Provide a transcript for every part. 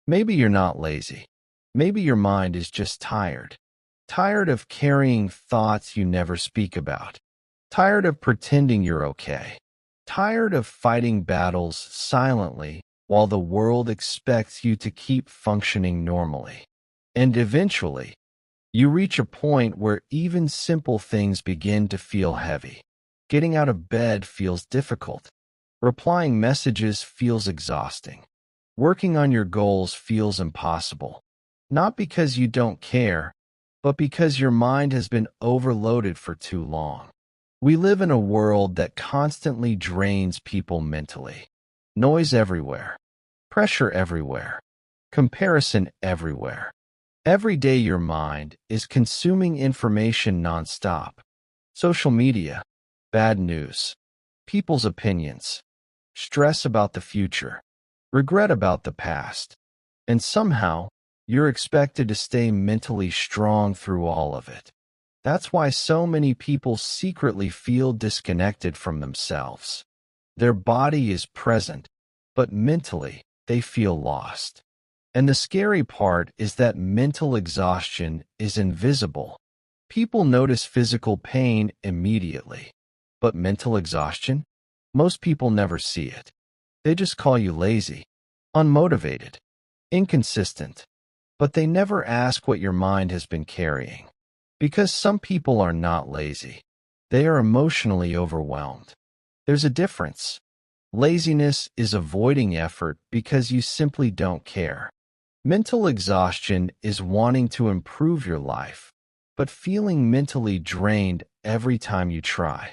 Maybe you're not lazy. Maybe your mind is just tired. Tired of carrying thoughts you never speak about. Tired of pretending you're okay. Tired of fighting battles silently while the world expects you to keep functioning normally. And eventually, you reach a point where even simple things begin to feel heavy. Getting out of bed feels difficult. Replying messages feels exhausting. Working on your goals feels impossible. Not because you don't care, but because your mind has been overloaded for too long. We live in a world that constantly drains people mentally. Noise everywhere. Pressure everywhere. Comparison everywhere. Every day your mind is consuming information nonstop. Social media, bad news, people's opinions, stress about the future, regret about the past, and somehow you're expected to stay mentally strong through all of it. That's why so many people secretly feel disconnected from themselves. Their body is present, but mentally they feel lost. And the scary part is that mental exhaustion is invisible. People notice physical pain immediately, but mental exhaustion? Most people never see it. They just call you lazy, unmotivated, inconsistent, but they never ask what your mind has been carrying. Because some people are not lazy. They are emotionally overwhelmed. There's a difference. Laziness is avoiding effort because you simply don't care. Mental exhaustion is wanting to improve your life, but feeling mentally drained every time you try.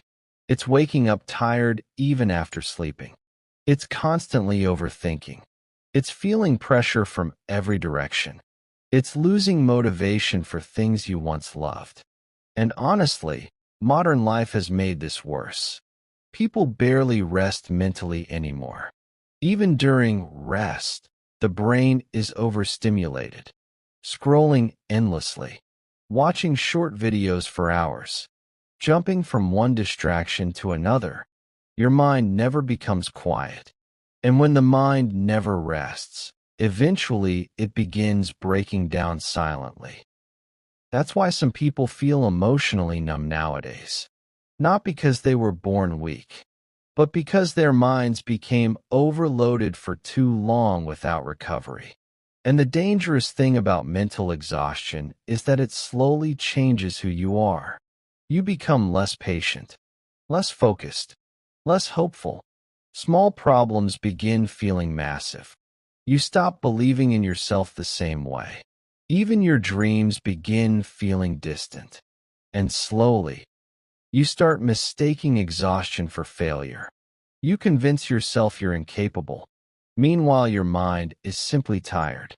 It's waking up tired even after sleeping. It's constantly overthinking. It's feeling pressure from every direction. It's losing motivation for things you once loved. And honestly, modern life has made this worse. People barely rest mentally anymore. Even during rest, the brain is overstimulated, scrolling endlessly, watching short videos for hours, jumping from one distraction to another. Your mind never becomes quiet. And when the mind never rests, eventually it begins breaking down silently. That's why some people feel emotionally numb nowadays. Not because they were born weak, but because their minds became overloaded for too long without recovery. And the dangerous thing about mental exhaustion is that it slowly changes who you are. You become less patient, less focused, less hopeful. Small problems begin feeling massive. You stop believing in yourself the same way. Even your dreams begin feeling distant. And slowly, you start mistaking exhaustion for failure. You convince yourself you're incapable. Meanwhile, your mind is simply tired.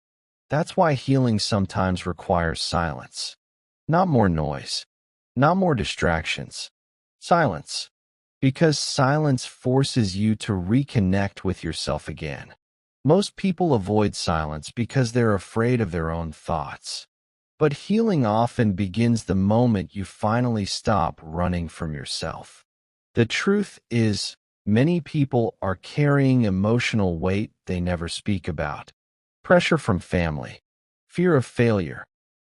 That's why healing sometimes requires silence. Not more noise. Not more distractions. Silence. Because silence forces you to reconnect with yourself again. Most people avoid silence because they're afraid of their own thoughts. But healing often begins the moment you finally stop running from yourself. The truth is, many people are carrying emotional weight they never speak about. Pressure from family, fear of failure,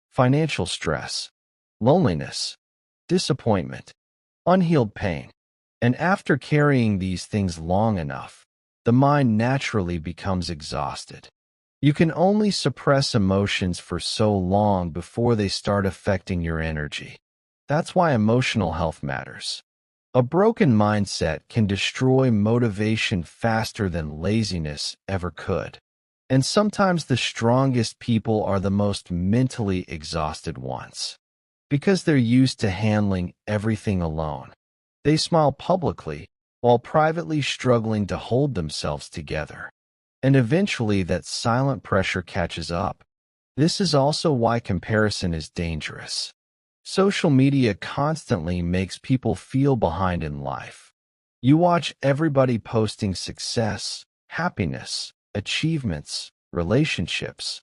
financial stress, loneliness, disappointment, unhealed pain. And after carrying these things long enough, the mind naturally becomes exhausted. You can only suppress emotions for so long before they start affecting your energy. That's why emotional health matters. A broken mindset can destroy motivation faster than laziness ever could. And sometimes the strongest people are the most mentally exhausted ones. Because they're used to handling everything alone. They smile publicly while privately struggling to hold themselves together. And eventually that silent pressure catches up. This is also why comparison is dangerous. Social media constantly makes people feel behind in life. You watch everybody posting success, happiness, achievements, relationships.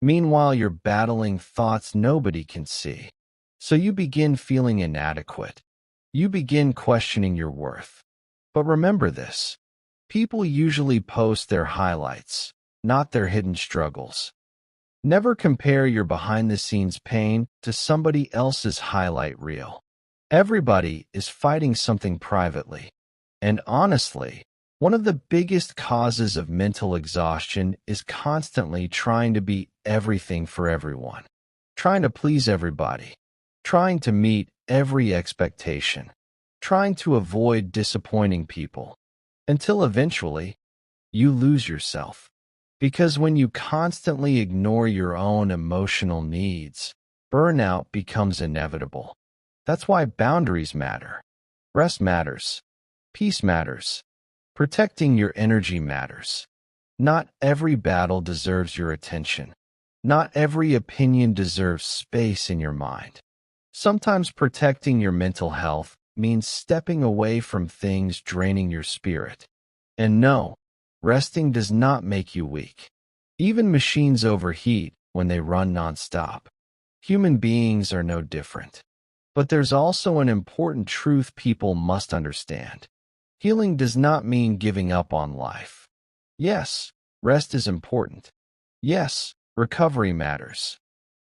Meanwhile, you're battling thoughts nobody can see. So you begin feeling inadequate. You begin questioning your worth. But remember this. People usually post their highlights, not their hidden struggles. Never compare your behind-the-scenes pain to somebody else's highlight reel. Everybody is fighting something privately. And honestly, one of the biggest causes of mental exhaustion is constantly trying to be everything for everyone, trying to please everybody, trying to meet every expectation, trying to avoid disappointing people, until eventually you lose yourself. Because when you constantly ignore your own emotional needs, burnout becomes inevitable. That's why boundaries matter. Rest matters. Peace matters. Protecting your energy matters. Not every battle deserves your attention. Not every opinion deserves space in your mind. Sometimes protecting your mental health means stepping away from things draining your spirit. And no, resting does not make you weak. Even machines overheat when they run nonstop. Human beings are no different. But there's also an important truth people must understand. Healing does not mean giving up on life. Yes, rest is important. Yes, recovery matters.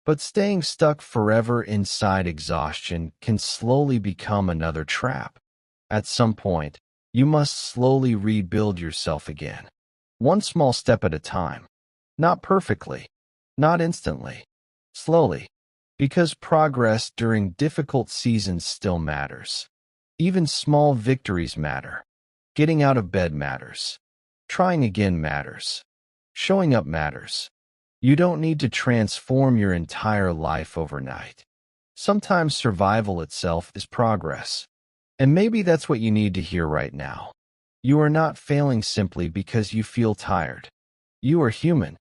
But staying stuck forever inside exhaustion can slowly become another trap. At some point, you must slowly rebuild yourself again. One small step at a time. Not perfectly. Not instantly. Slowly. Because progress during difficult seasons still matters. Even small victories matter. Getting out of bed matters. Trying again matters. Showing up matters. You don't need to transform your entire life overnight. Sometimes survival itself is progress. And maybe that's what you need to hear right now. You are not failing simply because you feel tired. You are human.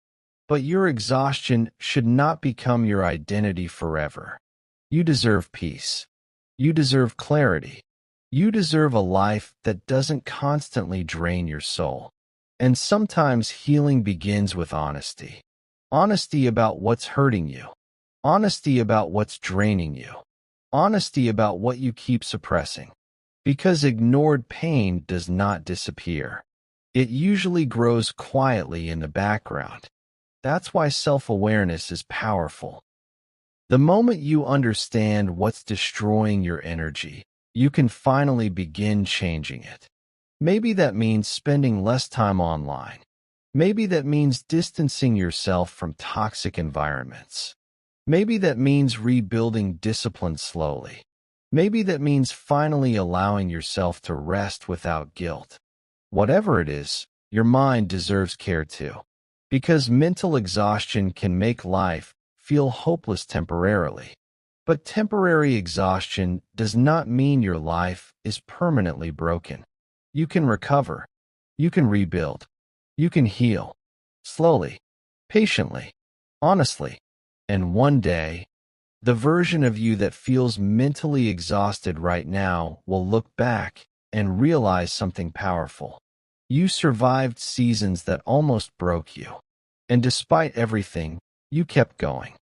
But your exhaustion should not become your identity forever. You deserve peace. You deserve clarity. You deserve a life that doesn't constantly drain your soul. And sometimes healing begins with honesty. Honesty about what's hurting you. Honesty about what's draining you. Honesty about what you keep suppressing. Because ignored pain does not disappear. It usually grows quietly in the background. That's why self-awareness is powerful. The moment you understand what's destroying your energy, you can finally begin changing it. Maybe that means spending less time online. Maybe that means distancing yourself from toxic environments. Maybe that means rebuilding discipline slowly. Maybe that means finally allowing yourself to rest without guilt. Whatever it is, your mind deserves care too. Because mental exhaustion can make life feel hopeless temporarily. But temporary exhaustion does not mean your life is permanently broken. You can recover. You can rebuild. You can heal. Slowly. Patiently. Honestly. And one day, the version of you that feels mentally exhausted right now will look back and realize something powerful. You survived seasons that almost broke you. And despite everything, you kept going.